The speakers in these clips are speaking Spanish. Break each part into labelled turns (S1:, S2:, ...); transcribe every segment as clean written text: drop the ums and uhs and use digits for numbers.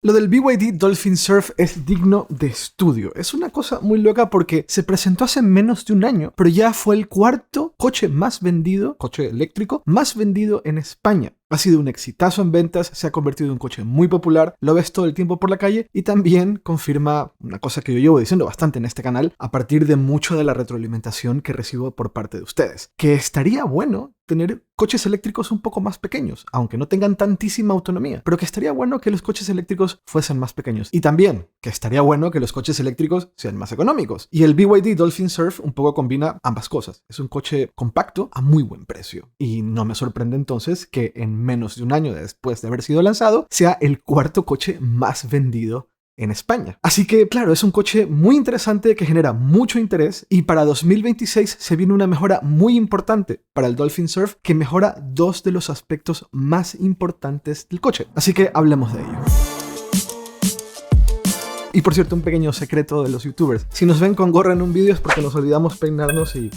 S1: Lo del BYD Dolphin Surf es digno de estudio. Es una cosa muy loca porque se presentó hace menos de un año, pero ya fue el cuarto coche más vendido, coche eléctrico, más vendido en España. Ha sido un exitazo en ventas, se ha convertido en un coche muy popular, lo ves todo el tiempo por la calle y también confirma una cosa que yo llevo diciendo bastante en este canal a partir de mucho de la retroalimentación que recibo por parte de ustedes. Que estaría bueno tener coches eléctricos un poco más pequeños, aunque no tengan tantísima autonomía, pero que estaría bueno que los coches eléctricos fuesen más pequeños. Y también que estaría bueno que los coches eléctricos sean más económicos. Y el BYD Dolphin Surf un poco combina ambas cosas. Es un coche compacto a muy buen precio. Y no me sorprende entonces que en menos de un año después de haber sido lanzado, sea el cuarto coche más vendido en España. Así que, claro, es un coche muy interesante que genera mucho interés y para 2026 se viene una mejora muy importante para el Dolphin Surf que mejora dos de los aspectos más importantes del coche. Así que hablemos de ello. Y por cierto, un pequeño secreto de los youtubers. Si nos ven con gorra en un vídeo es porque nos olvidamos peinarnos y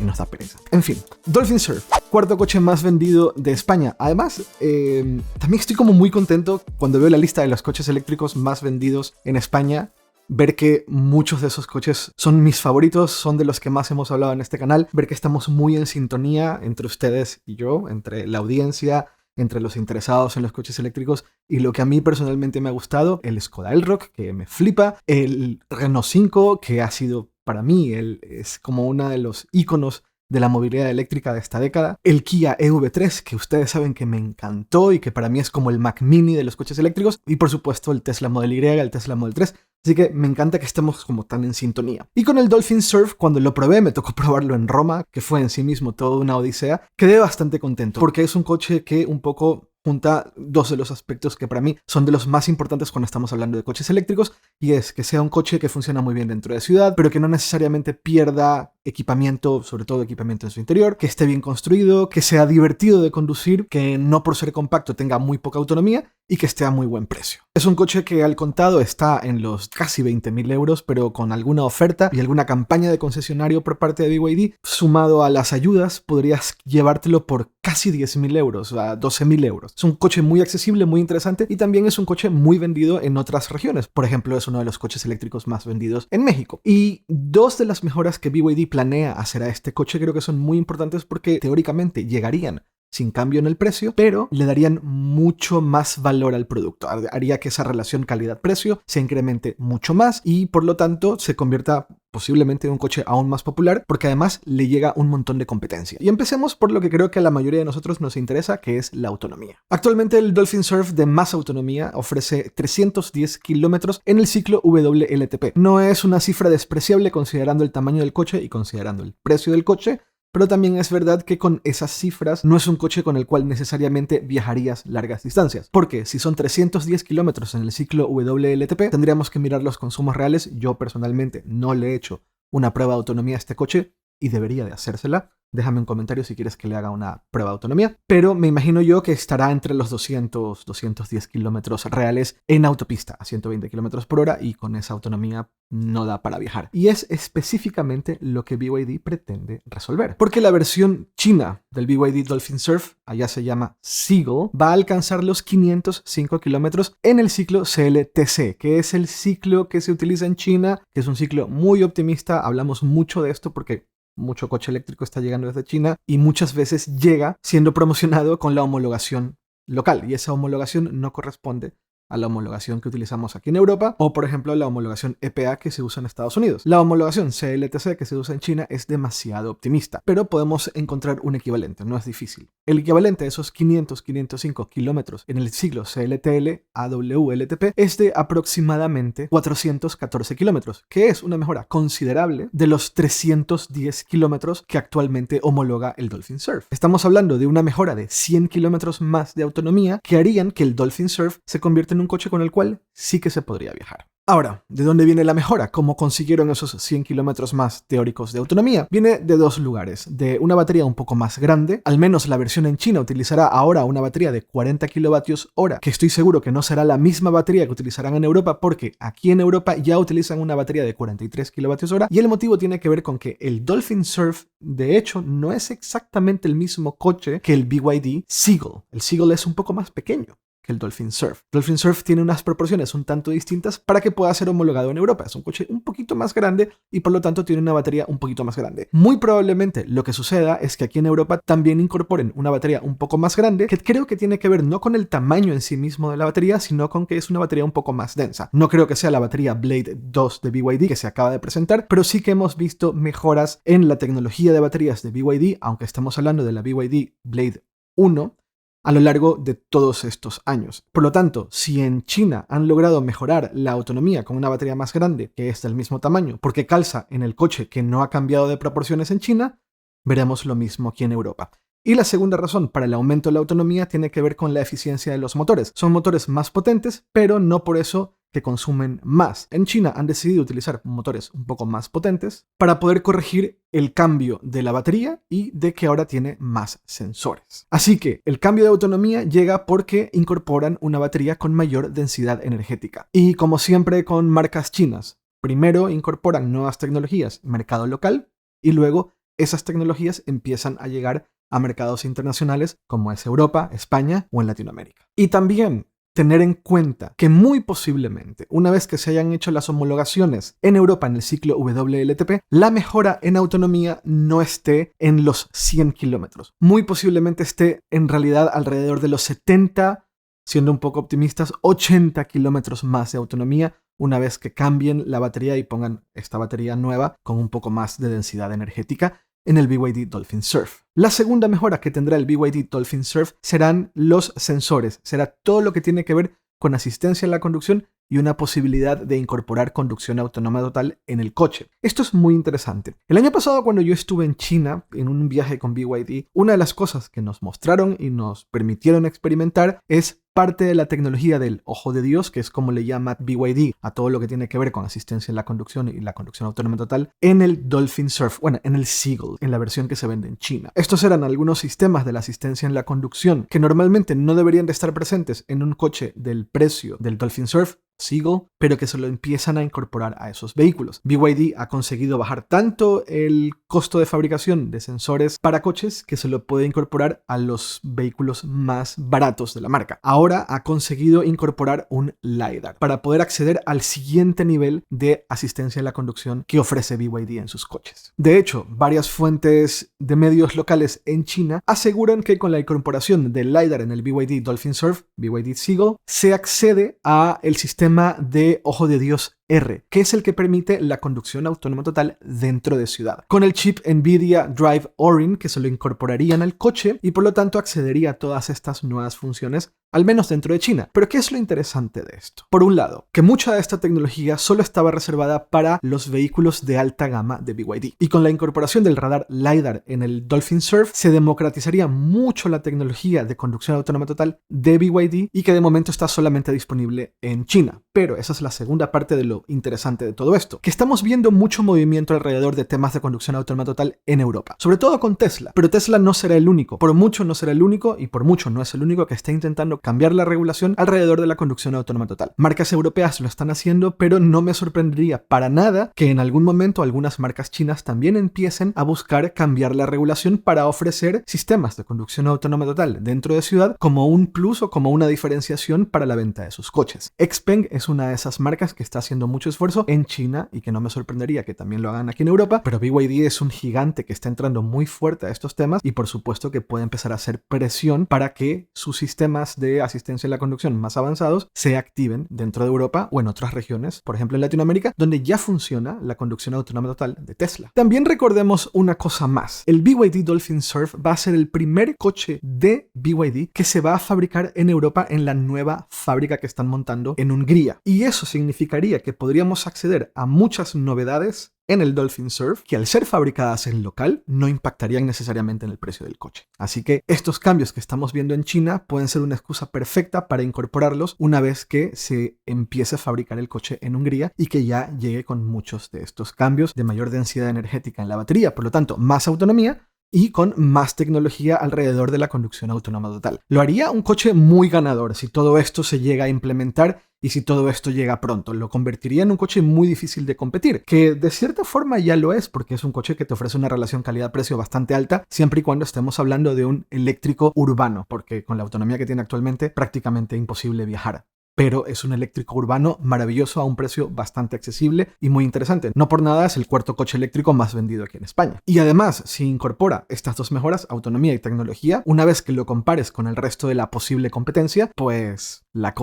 S1: nos da pereza. En fin, Dolphin Surf, cuarto coche más vendido de España. Además, también estoy como muy contento cuando veo la lista de los coches eléctricos más vendidos en España. Ver que muchos de esos coches son mis favoritos, son de los que más hemos hablado en este canal. Ver que estamos muy en sintonía entre ustedes y yo, entre la audiencia, entre los interesados en los coches eléctricos y lo que a mí personalmente me ha gustado, el Skoda Elroq, que me flipa, el Renault 5, que ha sido para mí es como uno de los íconos de la movilidad eléctrica de esta década, el Kia EV3, que ustedes saben que me encantó y que para mí es como el Mac Mini de los coches eléctricos, y por supuesto el Tesla Model Y, el Tesla Model 3, así que me encanta que estemos como tan en sintonía. Y con el Dolphin Surf, cuando lo probé, me tocó probarlo en Roma, que fue en sí mismo toda una odisea, quedé bastante contento, porque es un coche que un poco junta dos de los aspectos que para mí son de los más importantes cuando estamos hablando de coches eléctricos, y es que sea un coche que funciona muy bien dentro de ciudad, pero que no necesariamente pierda equipamiento, sobre todo equipamiento en su interior, que esté bien construido, que sea divertido de conducir, que no por ser compacto tenga muy poca autonomía y que esté a muy buen precio. Es un coche que al contado está en los casi 20.000 euros, pero con alguna oferta y alguna campaña de concesionario por parte de BYD, sumado a las ayudas, podrías llevártelo por casi 10.000 euros, a 12.000 euros. Es un coche muy accesible, muy interesante y también es un coche muy vendido en otras regiones. Por ejemplo, es uno de los coches eléctricos más vendidos en México. Y dos de las mejoras que BYD planea hacer a este coche creo que son muy importantes porque teóricamente llegarían sin cambio en el precio, pero le darían mucho más valor al producto. Haría que esa relación calidad-precio se incremente mucho más y por lo tanto se convierta posiblemente en un coche aún más popular porque además le llega un montón de competencia. Y empecemos por lo que creo que a la mayoría de nosotros nos interesa, que es la autonomía. Actualmente el Dolphin Surf de más autonomía ofrece 310 kilómetros en el ciclo WLTP. No es una cifra despreciable considerando el tamaño del coche y considerando el precio del coche, pero también es verdad que con esas cifras no es un coche con el cual necesariamente viajarías largas distancias. Porque si son 310 kilómetros en el ciclo WLTP, tendríamos que mirar los consumos reales. Yo personalmente no le he hecho una prueba de autonomía a este coche y debería de hacérsela. Déjame un comentario si quieres que le haga una prueba de autonomía. Pero me imagino yo que estará entre los 210 kilómetros reales en autopista a 120 kilómetros por hora y con esa autonomía no da para viajar. Y es específicamente lo que BYD pretende resolver. Porque la versión china del BYD Dolphin Surf, allá se llama Seagull, va a alcanzar los 505 kilómetros en el ciclo CLTC, que es el ciclo que se utiliza en China, que es un ciclo muy optimista. Hablamos mucho de esto porque mucho coche eléctrico está llegando desde China y muchas veces llega siendo promocionado con la homologación local y esa homologación no corresponde a la homologación que utilizamos aquí en Europa o, por ejemplo, la homologación EPA que se usa en Estados Unidos. La homologación CLTC que se usa en China es demasiado optimista, pero podemos encontrar un equivalente, no es difícil. El equivalente a esos 505 kilómetros en el ciclo CLTL AWLTP es de aproximadamente 414 kilómetros, que es una mejora considerable de los 310 kilómetros que actualmente homologa el Dolphin Surf. Estamos hablando de una mejora de 100 kilómetros más de autonomía que harían que el Dolphin Surf se convierta en un coche con el cual sí que se podría viajar. Ahora, ¿de dónde viene la mejora? ¿Cómo consiguieron esos 100 kilómetros más teóricos de autonomía? Viene de dos lugares. De una batería un poco más grande, al menos la versión en China utilizará ahora una batería de 40 kilovatios hora, que estoy seguro que no será la misma batería que utilizarán en Europa, porque aquí en Europa ya utilizan una batería de 43 kilovatios hora, y el motivo tiene que ver con que el Dolphin Surf, de hecho, no es exactamente el mismo coche que el BYD Seagull. El Seagull es un poco más pequeño que el Dolphin Surf. Dolphin Surf tiene unas proporciones un tanto distintas para que pueda ser homologado en Europa. Es un coche un poquito más grande y por lo tanto tiene una batería un poquito más grande. Muy probablemente lo que suceda es que aquí en Europa también incorporen una batería un poco más grande, que creo que tiene que ver no con el tamaño en sí mismo de la batería, sino con que es una batería un poco más densa. No creo que sea la batería Blade 2 de BYD que se acaba de presentar, pero sí que hemos visto mejoras en la tecnología de baterías de BYD, aunque estamos hablando de la BYD Blade 1, a lo largo de todos estos años. Por lo tanto, si en China han logrado mejorar la autonomía con una batería más grande, que es del mismo tamaño, porque calza en el coche que no ha cambiado de proporciones en China, veremos lo mismo aquí en Europa. Y la segunda razón para el aumento de la autonomía tiene que ver con la eficiencia de los motores. Son motores más potentes, pero no por eso que consumen más. En China han decidido utilizar motores un poco más potentes para poder corregir el cambio de la batería y de que ahora tiene más sensores. Así que el cambio de autonomía llega porque incorporan una batería con mayor densidad energética. Y como siempre con marcas chinas, primero incorporan nuevas tecnologías, mercado local, y luego esas tecnologías empiezan a llegar a mercados internacionales como es Europa, España o en Latinoamérica. Y también tener en cuenta que muy posiblemente, una vez que se hayan hecho las homologaciones en Europa en el ciclo WLTP, la mejora en autonomía no esté en los 100 kilómetros. Muy posiblemente esté en realidad alrededor de los 70, siendo un poco optimistas, 80 kilómetros más de autonomía una vez que cambien la batería y pongan esta batería nueva con un poco más de densidad energética en el BYD Dolphin Surf. La segunda mejora que tendrá el BYD Dolphin Surf serán los sensores. Será todo lo que tiene que ver con asistencia en la conducción y una posibilidad de incorporar conducción autónoma total en el coche. Esto es muy interesante. El año pasado, cuando yo estuve en China en un viaje con BYD, una de las cosas que nos mostraron y nos permitieron experimentar es parte de la tecnología del ojo de Dios, que es como le llama BYD a todo lo que tiene que ver con asistencia en la conducción y la conducción autónoma total, en el Dolphin Surf, bueno, en el Seagull, en la versión que se vende en China. Estos eran algunos sistemas de la asistencia en la conducción que normalmente no deberían de estar presentes en un coche del precio del Dolphin Surf, Seagull, pero que se lo empiezan a incorporar a esos vehículos. BYD ha conseguido bajar tanto el costo de fabricación de sensores para coches que se lo puede incorporar a los vehículos más baratos de la marca. Ahora ha conseguido incorporar un LiDAR para poder acceder al siguiente nivel de asistencia en la conducción que ofrece BYD en sus coches. De hecho, varias fuentes de medios locales en China aseguran que con la incorporación del LiDAR en el BYD Dolphin Surf, BYD Seagull, se accede a el sistema de ojo de Dios R, que es el que permite la conducción autónoma total dentro de ciudad, con el chip NVIDIA Drive Orin que se lo incorporarían al coche y por lo tanto accedería a todas estas nuevas funciones, al menos dentro de China. Pero ¿qué es lo interesante de esto? Por un lado, que mucha de esta tecnología solo estaba reservada para los vehículos de alta gama de BYD, y con la incorporación del radar LiDAR en el Dolphin Surf se democratizaría mucho la tecnología de conducción autónoma total de BYD y que de momento está solamente disponible en China. Pero esa es la segunda parte de lo interesante de todo esto, que estamos viendo mucho movimiento alrededor de temas de conducción autónoma total en Europa, sobre todo con Tesla, pero Tesla no será el único, por mucho no será el único y por mucho no es el único que está intentando cambiar la regulación alrededor de la conducción autónoma total. Marcas europeas lo están haciendo, pero no me sorprendería para nada que en algún momento algunas marcas chinas también empiecen a buscar cambiar la regulación para ofrecer sistemas de conducción autónoma total dentro de ciudad como un plus o como una diferenciación para la venta de sus coches. Xpeng es una de esas marcas que está haciendo mucho esfuerzo en China y que no me sorprendería que también lo hagan aquí en Europa, pero BYD es un gigante que está entrando muy fuerte a estos temas y por supuesto que puede empezar a hacer presión para que sus sistemas de asistencia en la conducción más avanzados se activen dentro de Europa o en otras regiones, por ejemplo en Latinoamérica, donde ya funciona la conducción autónoma total de Tesla. También recordemos una cosa más, el BYD Dolphin Surf va a ser el primer coche de BYD que se va a fabricar en Europa en la nueva fábrica que están montando en Hungría, y eso significaría que podríamos acceder a muchas novedades en el Dolphin Surf que al ser fabricadas en local no impactarían necesariamente en el precio del coche. Así que estos cambios que estamos viendo en China pueden ser una excusa perfecta para incorporarlos una vez que se empiece a fabricar el coche en Hungría y que ya llegue con muchos de estos cambios de mayor densidad energética en la batería, por lo tanto más autonomía, y con más tecnología alrededor de la conducción autónoma total. Lo haría un coche muy ganador si todo esto se llega a implementar y si todo esto llega pronto. Lo convertiría en un coche muy difícil de competir, que de cierta forma ya lo es, porque es un coche que te ofrece una relación calidad-precio bastante alta, siempre y cuando estemos hablando de un eléctrico urbano, porque con la autonomía que tiene actualmente prácticamente imposible viajar. Pero es un eléctrico urbano maravilloso a un precio bastante accesible y muy interesante. No por nada es el cuarto coche eléctrico más vendido aquí en España. Y además, si incorpora estas dos mejoras, autonomía y tecnología, una vez que lo compares con el resto de la posible competencia, pues la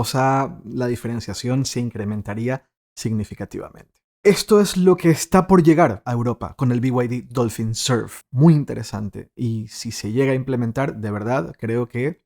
S1: diferenciación se incrementaría significativamente. Esto es lo que está por llegar a Europa con el BYD Dolphin Surf. Muy interesante. Y si se llega a implementar, de verdad, creo que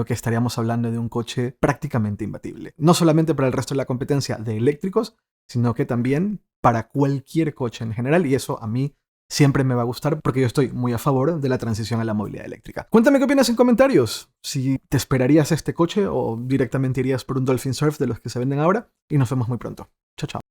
S1: estaríamos hablando de un coche prácticamente imbatible. No solamente para el resto de la competencia de eléctricos, sino que también para cualquier coche en general, y eso a mí siempre me va a gustar porque yo estoy muy a favor de la transición a la movilidad eléctrica. Cuéntame qué opinas en comentarios, si te esperarías este coche o directamente irías por un Dolphin Surf de los que se venden ahora, y nos vemos muy pronto. Chao, chao.